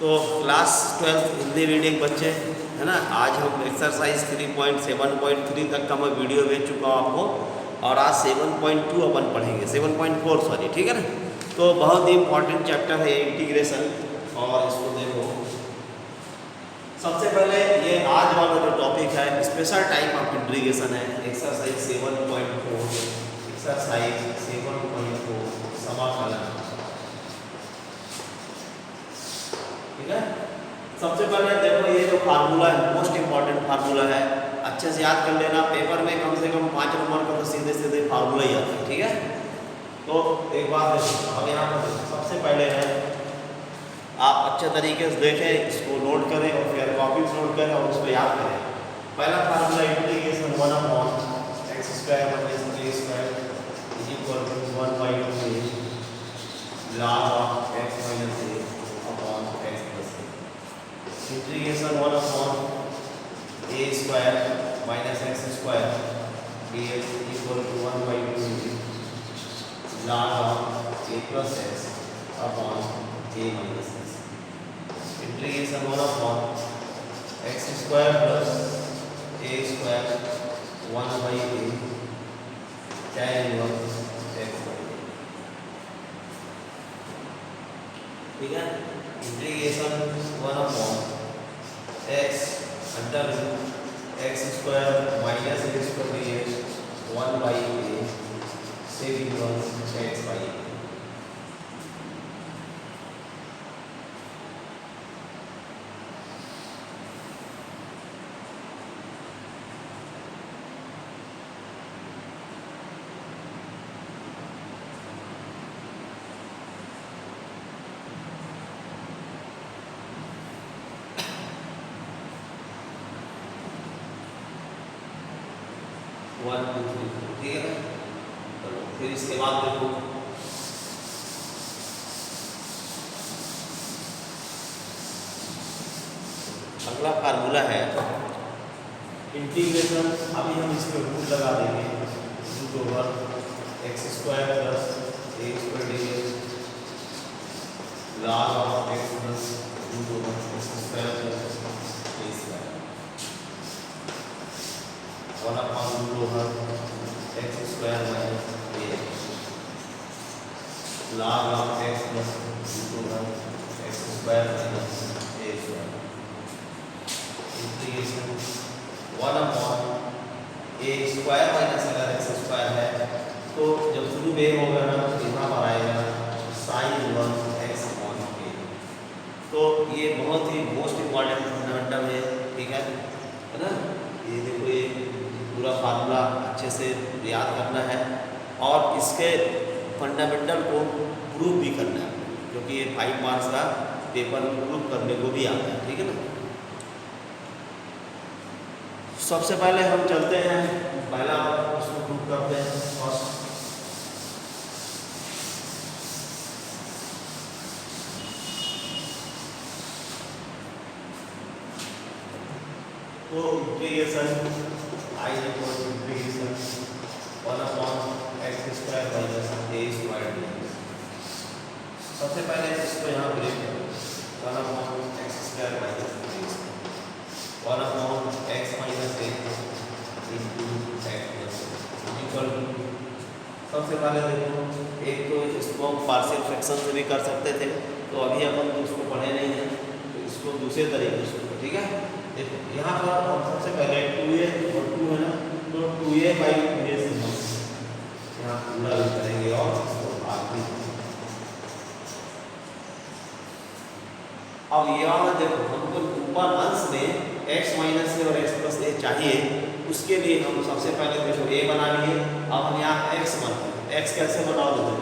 तो class 12 Hindi reading बच्चे है ना, आज हम एक्सरसाइज 3.7.3 तक का मैं वीडियो भेज चुका हूँ आपको, और आज 7.2 अपन पढ़ेंगे, 7.4 सॉरी, ठीक है ना। तो बहुत ही इंपॉर्टेंट चैप्टर है इंटीग्रेशन, और इसको देखो सबसे पहले ये आज वाला जो टॉपिक है स्पेशल टाइप ऑफ इंटीग्रेशन है, एक्सरसाइज 7.4, एक्सरसाइज 7.4 समाकलन, ठीक है। सबसे पहले देखो ये जो फार्मूला है मोस्ट इंपॉर्टेंट फार्मूला है, अच्छे से याद कर लेना, पेपर में कम से कम 5 नंबर का तो सीधे सीधे फार्मूला ही आता है, ठीक है। तो एक बात देखो, अब यहाँ पर सबसे पहले है आप अच्छे तरीके से देखें, इसको नोट करें और फिर कॉपी नोट करें और उसको याद करें। पहला formula integration 1/x² - a² = 1/2 log of x - a upon x plus a। Integration 1/a² - x² dx = 1/2 log of a plus x upon a minus x। Integration 1/x² plus a² 1/a tan inverse x/a, ठीक है। Integration 1/x under x² minus a² dx 1/a sec inverse x/a। One two three, ठीक है ना। चलो फिर इसके बाद देखो अगला फार्मूला है इंटीग्रेशन, अभी हम इसमें रूट लगा देंगे, √x² plus a² dx log of x plus √x² plus a², 1/√x² minus ax log of x plus √x² minus a²। Integration 1/a² minus अगर x² है तो जब शुरू में होगा ना तो यहाँ पर आएगा sin inverse x upon a। तो ये बहुत ही मोस्ट इम्पॉर्टेंट फंडामेंटल है, ठीक है ना। ये देखो ये पूरा फार्मूला अच्छे से याद करना है और इसके फंडामेंटल को प्रूव भी करना है, क्योंकि ये 5 मार्क्स का पेपर प्रूव करने को भी आता है, ठीक है ना। सबसे पहले हम चलते हैं, पहला उसको प्रूव करते हैं फर्स्ट। तो integration I = integration 1/x² minus a² dx। सबसे पहले इसको यहाँ ब्रेक करो, 1/x² minus a² 1/x minus a into x plus a equal to, सबसे पहले देखो एक तो इसको हम पार्शियल फ्रैक्शन से भी कर सकते थे, तो अभी अपन तो उसको पढ़े नहीं हैं, तो इसको दूसरे तरीके से, ठीक है। देखो यहाँ पर हम सबसे पहले 2a और 2 है ना, तो 2a/2a से हम यहाँ पूरा भी करेंगे और इसको भाग भी। अब यहाँ देखो हमको ऊपर अंश में x माइनस a और x प्लस a चाहिए, उसके लिए हम सबसे पहले देखो a बना लिए। अब हम यहाँ x बनाते हैं, x कैसे बनाओ देखो,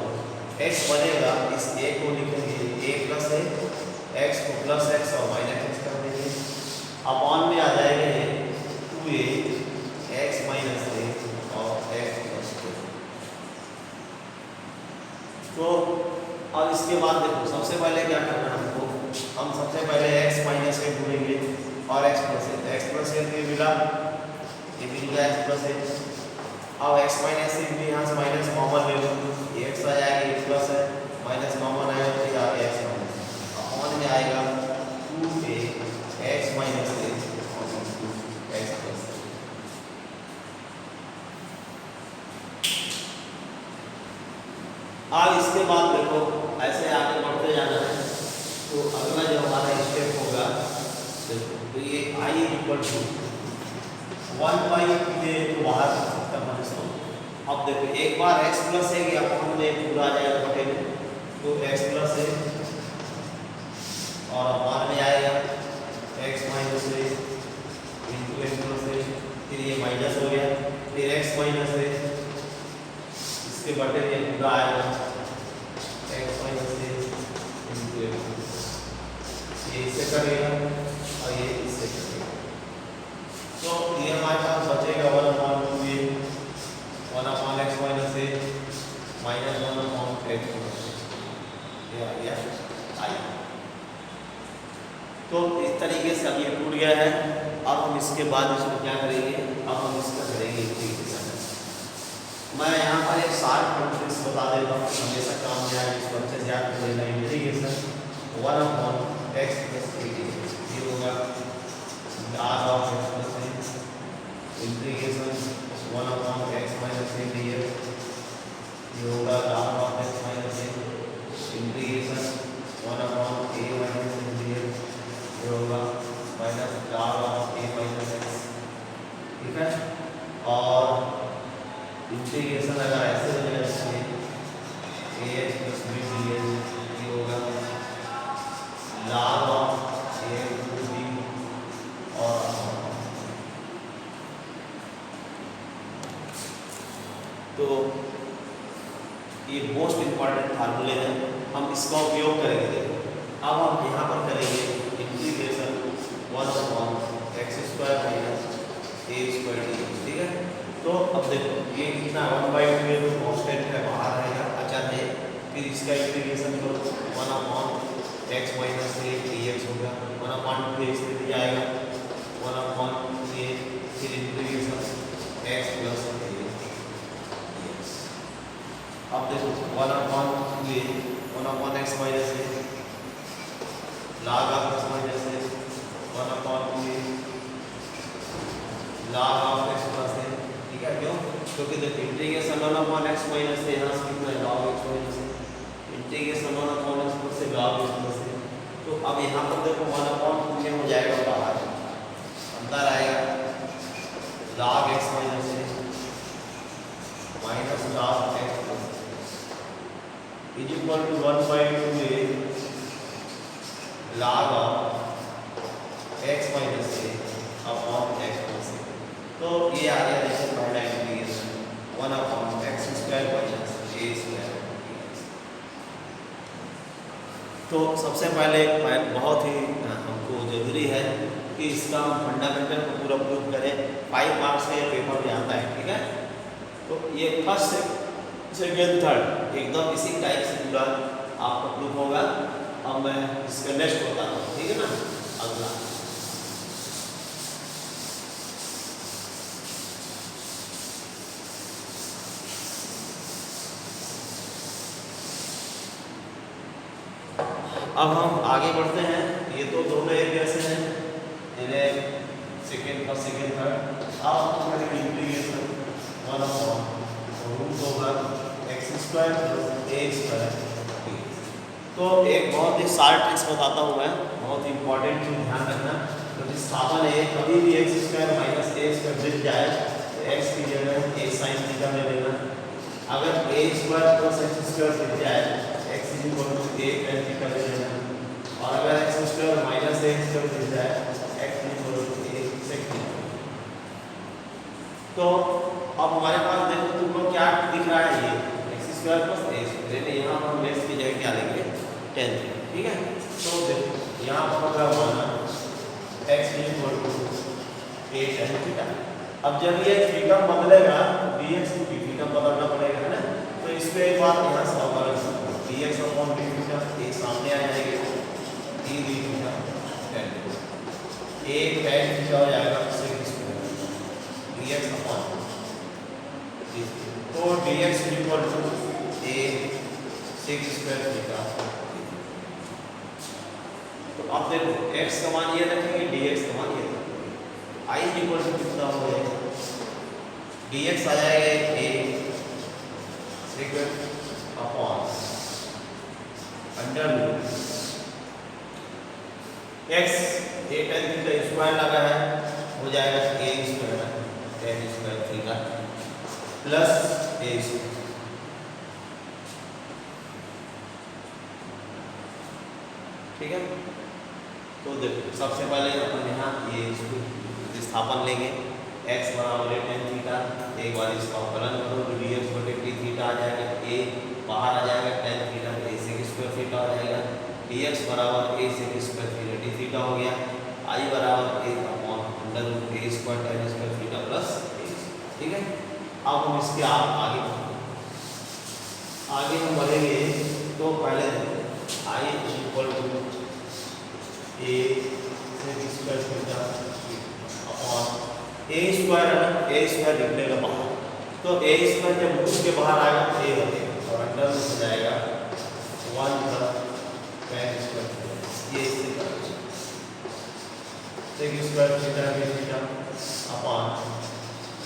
x बनेगा, इस a को लिखेंगे a प्लस a, x को प्लस x और माइनस x कर देंगे, अपॉन में आ जाएगा 2a x माइनस a और x प्लस a। तो अब इसके बाद देखो सबसे पहले क्या करना है हमको, हम सबसे पहले x माइनस a ढूंढेंगे और x plus a, x plus a ये मिला, ये मिल गया x प्लस a। अब x माइनस a भी यहाँ से माइनस कॉमन ले लो, ये x आ जाएगा, ये प्लस है, माइनस कॉमन आएगा तो ये आ गया x माइनस, अपॉन में आएगा अब इसके बाद देखो ऐसे आगे बढ़ते जाना है। तो अगला जो हमारा स्टेप होगा, देखो तो ये आई इक्वल टू 1 ये तो बाहर सकता है इसको। अब देखो एक बार x प्लस है या अपॉन में पूरा आ जाएगा बटे में, तो x प्लस है और अपॉन में आएगा x माइनस है इंटू x प्लस है, फिर ये माइनस हो गया, फिर x माइनस है इसके बटे में पूरा आएगा x माइनस है इंटू x, ये इससे करेगा और ये इससे करेगा। तो ये हमारे पास बचेगा 1/2 ये 1/x माइनस ए माइनस 1/x ये आ गया आई। तो इस तरीके से अब ये टूट गया है। अब हम इसके बाद इसको क्या करेंगे, अब हम इसका करेंगे इंटीग्रेशन। मैं यहाँ पर एक शार्ट कॉन्फ्रेंस बता देता हूँ, हमेशा काम में आए, इसको अच्छे से याद कर लेना। इंटीग्रेशन 1/x प्लस ए ये होगा r of x plus a integration 1/x minus A dx ये होगा r of x minus a integration 1/a minus A dx ये होगा minus r of a minus x, ठीक है। और इंटीग्रेशन अगर ऐसे हो जाए ax प्लस b dx ये होगा log of a into b और तो ये मोस्ट इंपॉर्टेंट फार्मूले हैं, हम इसका उपयोग करेंगे। देखो अब हम यहाँ पर करेंगे integration 1/x² minus a² dx, ठीक है। तो अब देखो ये कितना 1/2 है तो कांस्टेंट है बाहर रहेगा अचर है, फिर इसका इंटीग्रेशन करो 1/x माइनस a dx होगा 1/2 इसमें भी आएगा 1/a फिर इंटीग्रेशन x प्लस a। अब देखो 1/x minus a log of x minus a 1/2 log of x plus a, ठीक है। क्यों? क्योंकि देखो इंटीग्रेशन 1/x माइनस a यहाँ से कितना है log x minus a integration 1/x plus a log x plus a। तो अब यहाँ पर देखो 1/2 हो जाएगा बाहर, अंदर आएगा log x minus a minus log x is equal to 1/2a log of x minus a upon x plus a। तो ये आ गया देखो पहला इंटीग्रेशन 1/x² माइनस a²। तो सबसे पहले बहुत ही हमको ज़रूरी है कि इसका फंडामेंटल को पूरा प्रूव करें, 5 मार्क्स का पेपर में आता है, ठीक है। तो ये फर्स्ट सेकेंड थर्ड एकदम इसी टाइप से पूरा आपका प्रूफ होगा। अब मैं इसका नेक्स्ट बताता हूँ, ठीक है ना। अगला अब हम आगे बढ़ते हैं। ये तो दोनों एरिया से हैं, इन्हें सेकेंड फर्स्ट सेकेंड थर्ड। अब हम करेंगे इंटीग्रेशन 1/√होगा x² प्लस a²। तो एक बहुत ही शार्ट ट्रिक्स बताता हूँ मैं, बहुत ही इंपॉर्टेंट चीज ध्यान रखना। तो प्रतिस्थापन है, कभी भी x² माइनस a² दिख जाए तो x की जगह a sin थीटा ले लेना। अगर a² प्लस x² दिख जाए x is equal to a tan theta ले लेना। और अगर x² माइनस a² दिख जाए x is equal to a sec theta. तो अब हमारे पास देखो तुमको क्या दिख रहा है, ये x² प्लस a²। यहाँ हम x की जगह क्या लेंगे tan थीटा, ठीक है। तो देखो यहाँ पर क्या होगा x is equal to a tan theta. अब जब ये थीटा बदलेगा तो dx को भी थीटा बदलना पड़ेगा, है ना। तो इसमें एक बात यहाँ सॉल्व करें, dx अपॉन d थीटा ये सामने आ जाएगा d थीटा tan थीटा, एक tan थीटा हो जाएगा sec² dx अपॉन d। तो dx is equal to a sec² theta. तो अब देखो x का मान ये रखेंगे, dx का मान ये रखेंगे। i इज इक्वल टू कितना हो जाएगा, dx आ जाएगा a sec upon upon under root x a tan theta square लगा है, हो जाएगा a square tan square theta plus a square. ठीक है, तो देखो सबसे पहले अपन यहाँ ये इसको प्रतिस्थापन लेंगे। x बराबर है टेन थीटा, एक बार इसका अवकलन करो तो dx बटे टी थीटा आ जाएगा, a बाहर आ जाएगा tan theta, a sec square theta हो जाएगा, dx बराबर a sec square theta d theta हो गया, i बराबर a upon under root a square tan square theta plus a। ठीक है, अब हम इसके आगे हम बढ़ेंगे तो पहले i equal to a sec square theta upon a square निकलेगा बाहर, तो ए स्क्वायर जब रूट के बाहर आएगा तो ए बनेगा और अंडर रूट हो जाएगा 1 प्लस टेन स्क्वायर ये इससे करेंगे सेक स्क्वायर थीटा के थीटा अपॉन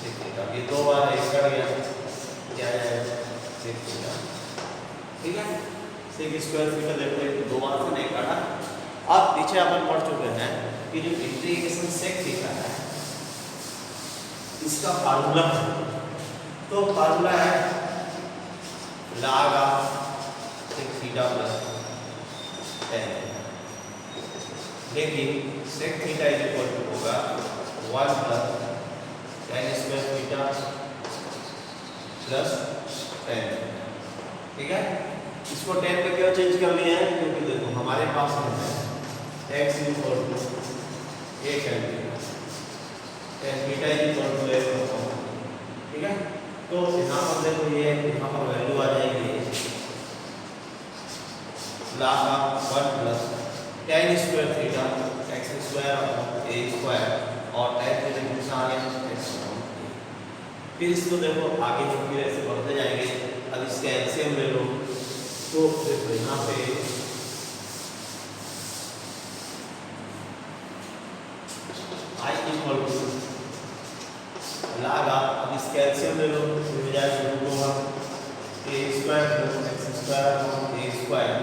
सेक थीटा, ये दो बार एक कर गया क्या जाएगा सेक थीटा। ठीक है, सेक स्क्वायर थीटा देखो ये दो बार से नहीं काटा। अब पीछे अपन पढ़ चुके हैं कि जो इंटीग्रेशन सेक थीटा है इसका फार्मूला है, तो फार्मूला है log of sec theta plus tan, लेकिन sec theta is equal to होगा 1 plus tan square theta plus tan. ठीक है, इसको टेन पे क्यों चेंज कर लिया है, क्योंकि देखो हमारे पास है x equal to a tan theta is equal to a। ठीक है, तो यहाँ पर देखो ये यहाँ पर वैल्यू आ जाएगी log of 1 plus tan square theta x square upon a square और टेन के डिफरेंस आ गया x अपॉन a। फिर इसको देखो आगे हम फिर ऐसे बढ़ते जाएंगे। अब इसका एलसीएम ले लो तो देखो यहाँ पे i equal to log of, अब इसका एलसीएम ले लो तो हो जाएगा root over a square plus x square upon a square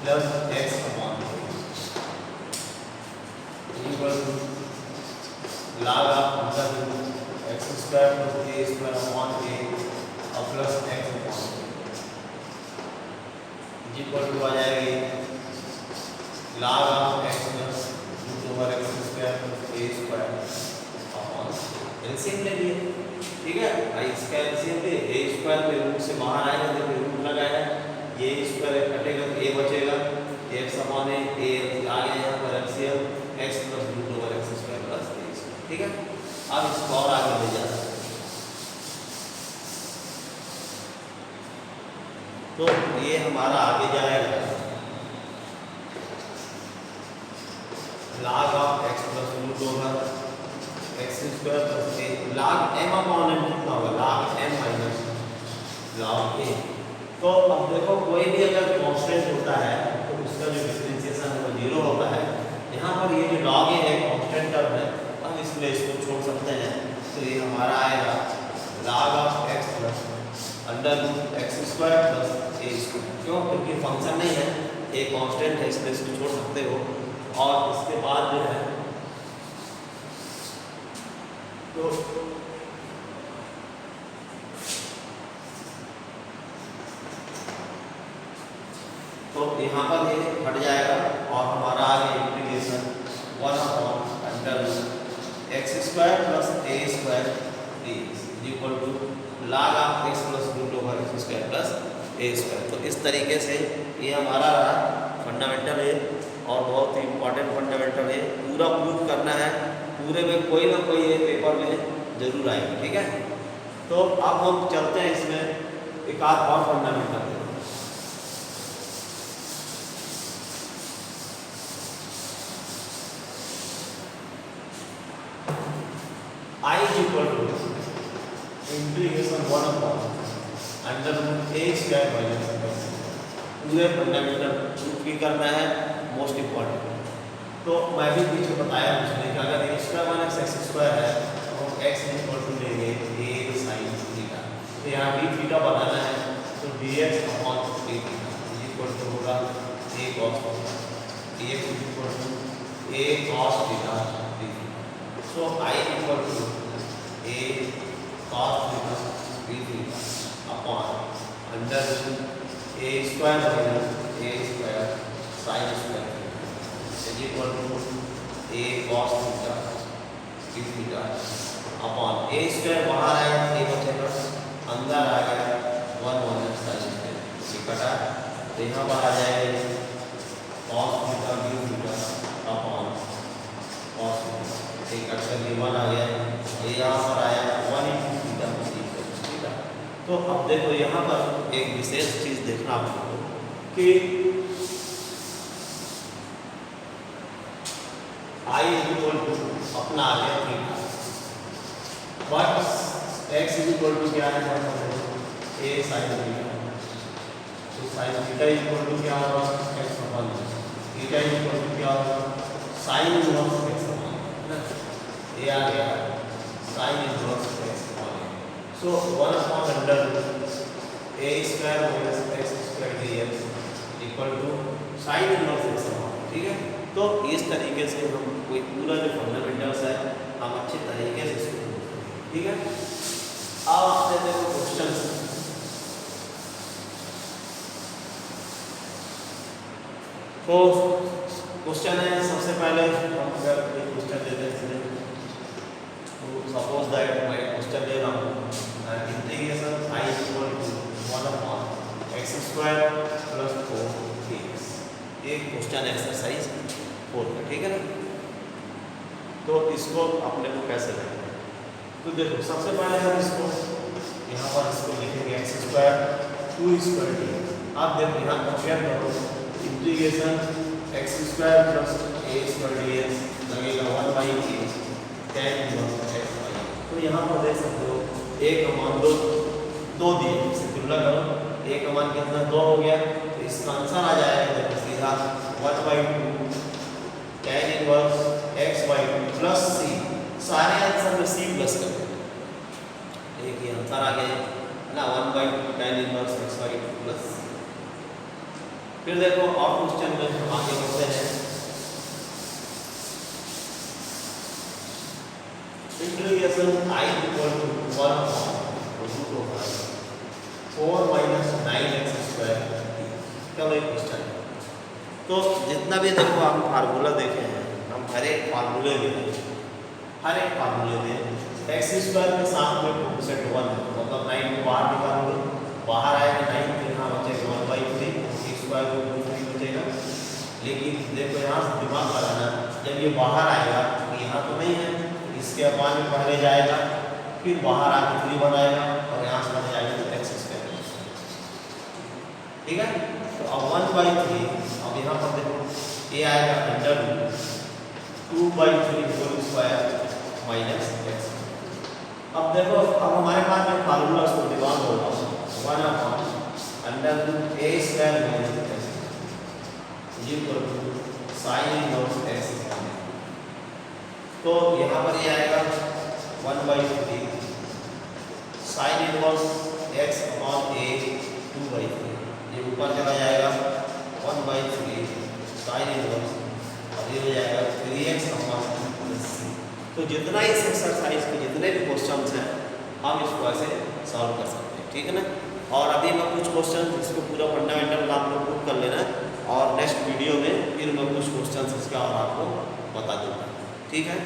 plus x upon equal to log of under root x square plus a square upon a और plus x upon equal to आ जाएगी log of x plus root over x square plus a square upon LCM ले लिए। ठीक है, इसका LCM ले a square पे रूट से बाहर आएगा, देखो रूट लगाया ये स्क्वायर कटेगा तो a बचेगा x अपॉन a आ गया यहाँ पर LCM x plus root over x square plus a square. ठीक है, अब इसको और आगे ले जा सकते हैं, तो ये हमारा आगे जाएगा log of x plus root over x square plus a log m upon n कितना होगा log m minus log a। तो अब देखो कोई भी अगर कांस्टेंट होता है तो उसका जो डिफरेंशिएशन है वो 0 होता है। यहाँ पर ये जो log a है कांस्टेंट टर्म है, हम इसलिए इसको छोड़ सकते हैं, तो ये हमारा आएगा log of x plus under root x square plus a square. क्यों, क्योंकि फंक्शन नहीं है, एक कांस्टेंट है इसलिए इसको छोड़ सकते हो। और इसके बाद जो है तो यहाँ पर ये हट जाएगा और हमारा आगे integration 1 upon under root x square plus a square dx equal to log of x plus root over x square plus a square. तो इस तरीके से ये हमारा फंडामेंटल है और बहुत ही इम्पोर्टेंट फंडामेंटल है, पूरा प्रूफ करना है, पूरे में कोई ना कोई ये पेपर में जरूर आएगा। ठीक है, तो अब हम चलते हैं इसमें एक आध और फंडामेंटल है। I is equal to integration 1 upon under root a square minus b। पूरे फंडामेंटल प्रूफ भी करना है, मोस्ट इम्पोर्टेंट। तो मैं भी पीछे बताया उसने कि अगर a square minus x square है तो x इक्वल टू लेंगे a sin थीटा, तो यहाँ b थीटा बनाना है तो dx upon d theta equal to होगा a cos theta, dx equal to a cos theta d theta. So I equal to a cos theta d theta upon under a square minus a square sine square theta equal to a cos theta d theta upon a square बाहर आया a बचेगा, अंदर आ गया 1 minus sine square ये कटा, तो यहाँ पर आ जाएगा cos theta d theta upon cos theta एक अक्षर ये 1 आ गया, ये यहाँ पर आया 1 इंटू थीटा थीटा। तो अब देखो यहाँ पर एक विशेष चीज़ देखना आपको कि I इक्वल टू अपना आ गया theta, but x equal to क्या है a साइन थीटा, तो साइन थीटा इक्वल टू क्या होगा x upon theta equal to क्या होगा sine inverse x upon a आ गया sine inverse x upon so 1 upon under a square minus x square dx equal to sine inverse x upon. ठीक है, तो इस तरीके से हम कोई पूरा जो फंडामेंटल्स है हम अच्छे तरीके से इसको, ठीक है। अब आपसे देखो क्वेश्चन, तो क्वेश्चन है सबसे पहले हम अगर कोई क्वेश्चन लेते हैं तो सपोज दैट मैं क्वेश्चन ले रहा हूँ integration I equal to 1 upon x square plus 4x, एक क्वेश्चन एक्सरसाइज 4 का, ठीक है ना। तो इसको अपने को कैसे लेंगे, तो देखो सबसे पहले हम इसको यहाँ पर इसको लिखेंगे x स्क्वायर 2 स्क्वायर डी। आप देखो यहाँ कंपेयर करो integration x square plus a square D लगेगा 1 by a tan inverse x by. तो यहाँ पर देख सकते हो a का मान दो दिए, इससे तुलना करो a का मान कितना 2 हो गया, तो इसका आंसर आ जाएगा देखो सीधा 1 by 2 tan inverse x by 2 plus c, सारे आंसर में c प्लस कर देना, एक ही आंसर आ गया ना 1 by 2 tan inverse x by 2 plus. फिर देखो और क्वेश्चन में हम आगे बढ़ते हैं, integration I equal to 1 upon root over 4 minus 9x square, क्या वही क्वेश्चन है। तो जितना भी देखो हम फार्मूला देखे हैं, हम हर एक फार्मूले में एक्स स्क्वायर के साथ में कोसेट 1 है, मतलब 9 को बाहर निकालोगे, बाहर आएगा 9 तो यहाँ बचेगा 1 बाई 3, एक्स स्क्वायर को 3 बचेगा। लेकिन देखो यहाँ से दिमाग लगाना, जब ये बाहर आएगा तो यहाँ तो नहीं है, इसके अपान में पहले जाएगा, फिर बाहर आके 3 बनाएगा और यहाँ से बन जाएगा एक्स स्क्वायर, ठीक है। तो अब 1 बाई 3, अब यहाँ पर देखो ये आएगा under 2 by 3 whole square minus x. अब देखो अब हमारे पास में फार्मूला उसको दिमाग होगा 1 upon under a square minus x equal to sine inverse x. तो यहाँ पर ये आएगा 1 by 3 sine inverse x upon a 2 by 3, ये ऊपर चला जाएगा 1 बाई 3 साइन इनवर्स और ये हो जाएगा 3x अपॉन c। तो जितना इस एक्सरसाइज के जितने भी क्वेश्चंस हैं हम इसको ऐसे सॉल्व कर सकते हैं, ठीक है ना। और अभी मैं कुछ क्वेश्चन इसको पूरा फंडामेंटल आप लोग प्रूव कर लेना और नेक्स्ट वीडियो में फिर मैं कुछ क्वेश्चंस इसका और आपको बता दूँगा, ठीक है।